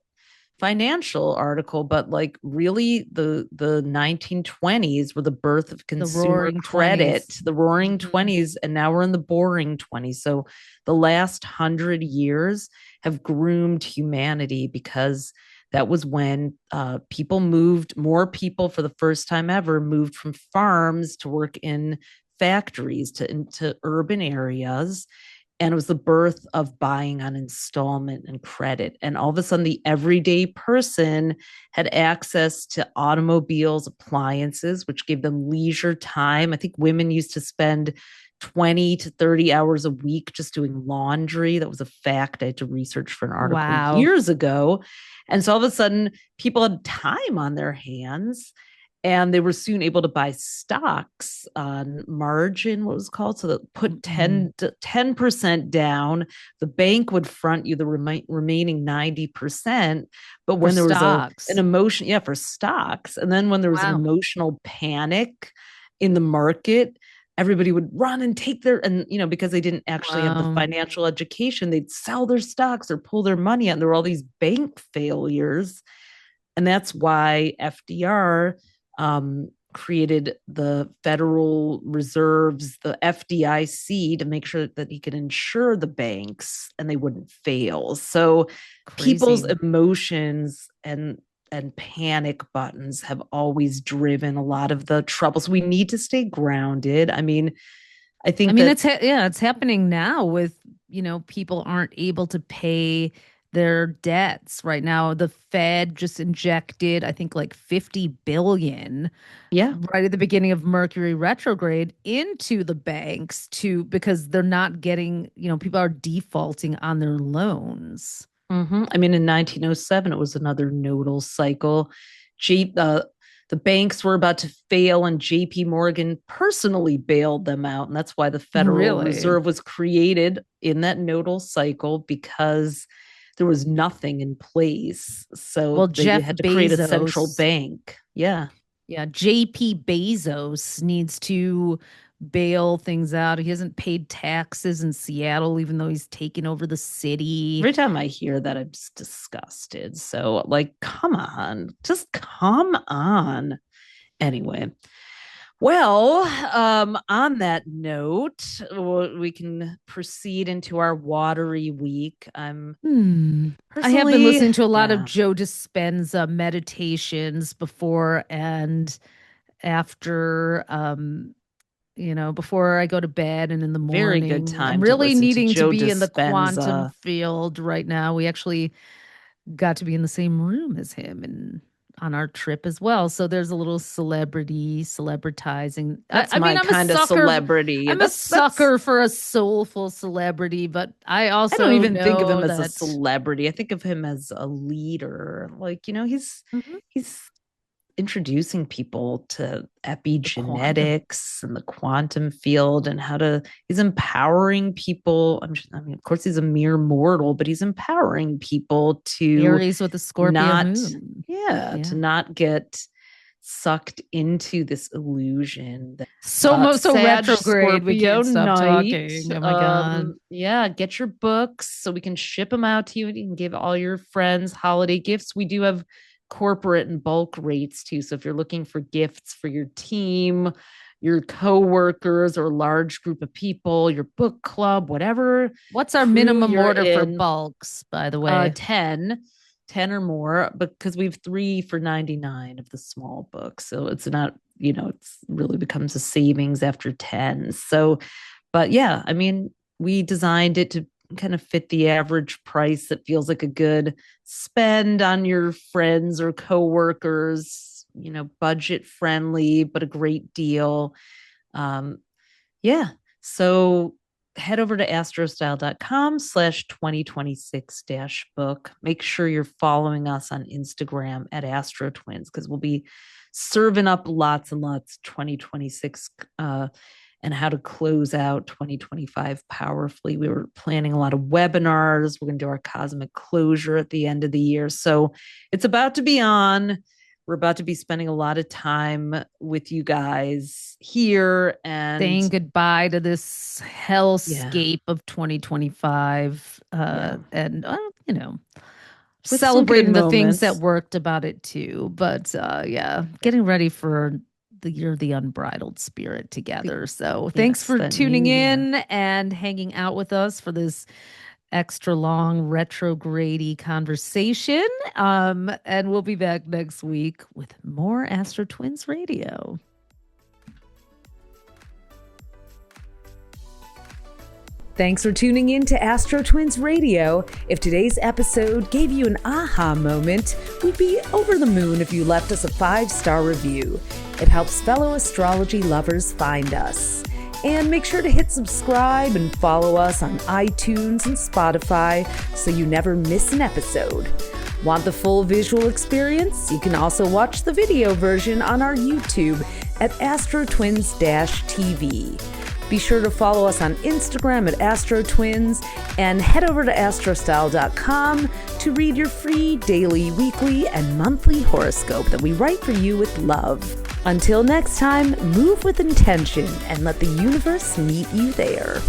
financial article, but like really the 1920s were the birth of The consumer roaring credit, 20s. the roaring Mhm. 20s, and now we're in the boring 20s. So the last 100 years have groomed humanity, because that was when more people for the first time ever moved from farms to work in factories into urban areas, and it was the birth of buying on installment and credit. And all of a sudden, the everyday person had access to automobiles, appliances, which gave them leisure time. I think women used to spend 20 to 30 hours a week just doing laundry. That was a fact. I had to research for an article Wow. years ago. And so all of a sudden, people had time on their hands, and they were soon able to buy stocks on margin, what was it called, so that put Mhm. 10% down. The bank would front you the remaining 90%. But For when there was an stocks. emotion, yeah, for stocks, and then when there was an Wow. emotional panic in the market, everybody would run and take their, and because they didn't actually have the Wow. financial education, they'd sell their stocks or pull their money out, and there were all these bank failures. And that's why FDR created the Federal Reserves, the FDIC, to make sure that he could insure the banks and they wouldn't fail. So people's Crazy. emotions and panic buttons have always driven a lot of the troubles. We need to stay grounded. I mean, I I think mean, that it's happening now with, people aren't able to pay their debts right now. The Fed just injected, I think, like 50 billion yeah. right at the beginning of Mercury retrograde into the banks because they're not getting, people are defaulting on their loans. I mean, in 1907, it was another nodal cycle. G, uh, the banks were about to fail, and J.P. Morgan personally bailed them out. And that's why the Federal Really? Reserve was created in that nodal cycle, because there was nothing in place. So Well, they Jeff had to create a central Bezos bank. Yeah. Yeah, JP Bezos needs to bail things out. He hasn't paid taxes in Seattle, even though he's taken over the city. Every time I hear that, I'm just disgusted. So, like, come on, just come on. Anyway, well, on that note, we can proceed into our watery week. I have been listening to a lot yeah. of Joe Dispenza meditations before and after, before I go to bed and in the morning. Very good time I'm to really listen to needing to Joe be in the quantum Dispenza. field right now. We actually got to be in the same room as him and on our trip as well. So there's a little celebritizing. That's I my mean, I'm kind a of sucker. celebrity. I'm a sucker for a soulful celebrity, but I also I don't even think of him know as a that- celebrity. I think of him as a leader. Like, he's Mhm. he's introducing people to quantum. epigenetics and the quantum field and he's empowering people. I mean, of course, he's a mere mortal, but he's empowering people to Aries with the Scorpio moon. to not get sucked into this illusion. So retrograde. Scorpio We can't stop night. talking. Oh my god. Yeah, get your books so we can ship them out to you and you can give all your friends holiday gifts. We do have corporate and bulk rates too. So if you're looking for gifts for your team, your coworkers, or large group of people, your book club, whatever. What's our crew minimum you're order for in, bulks, by the way? 10 or more, because we have 3 for $99 of the small books. So it's not, it's really becomes a savings after 10. So, but yeah, I mean, we designed it to kind of fit the average price that feels like a good spend on your friends or coworkers, budget friendly, but a great deal. Yeah. So head over to astrostyle.com/2026-book. Make sure you're following us on Instagram at AstroTwins, because we'll be serving up lots and lots 2026 and how to close out 2025 powerfully. We were planning a lot of webinars. We're going to do our cosmic closure at the end of the year. So it's about to be on. We're about to be spending a lot of time with you guys here and saying goodbye to this hellscape of 2025 and with celebrating the moments. things that worked about it too. But getting ready for the year of the unbridled spirit together. So thanks for tuning in and hanging out with us for this extra long retrograde conversation. And we'll be back next week with more Astro Twins Radio. Thanks for tuning in to Astro Twins Radio. If today's episode gave you an aha moment, we'd be over the moon if you left us a 5-star review. It helps fellow astrology lovers find us. And make sure to hit subscribe and follow us on iTunes and Spotify so you never miss an episode. Want the full visual experience? You can also watch the video version on our YouTube at AstroTwins-TV. Be sure to follow us on Instagram at AstroTwins and head over to astrostyle.com to read your free daily, weekly, and monthly horoscope that we write for you with love. Until next time, move with intention and let the universe meet you there.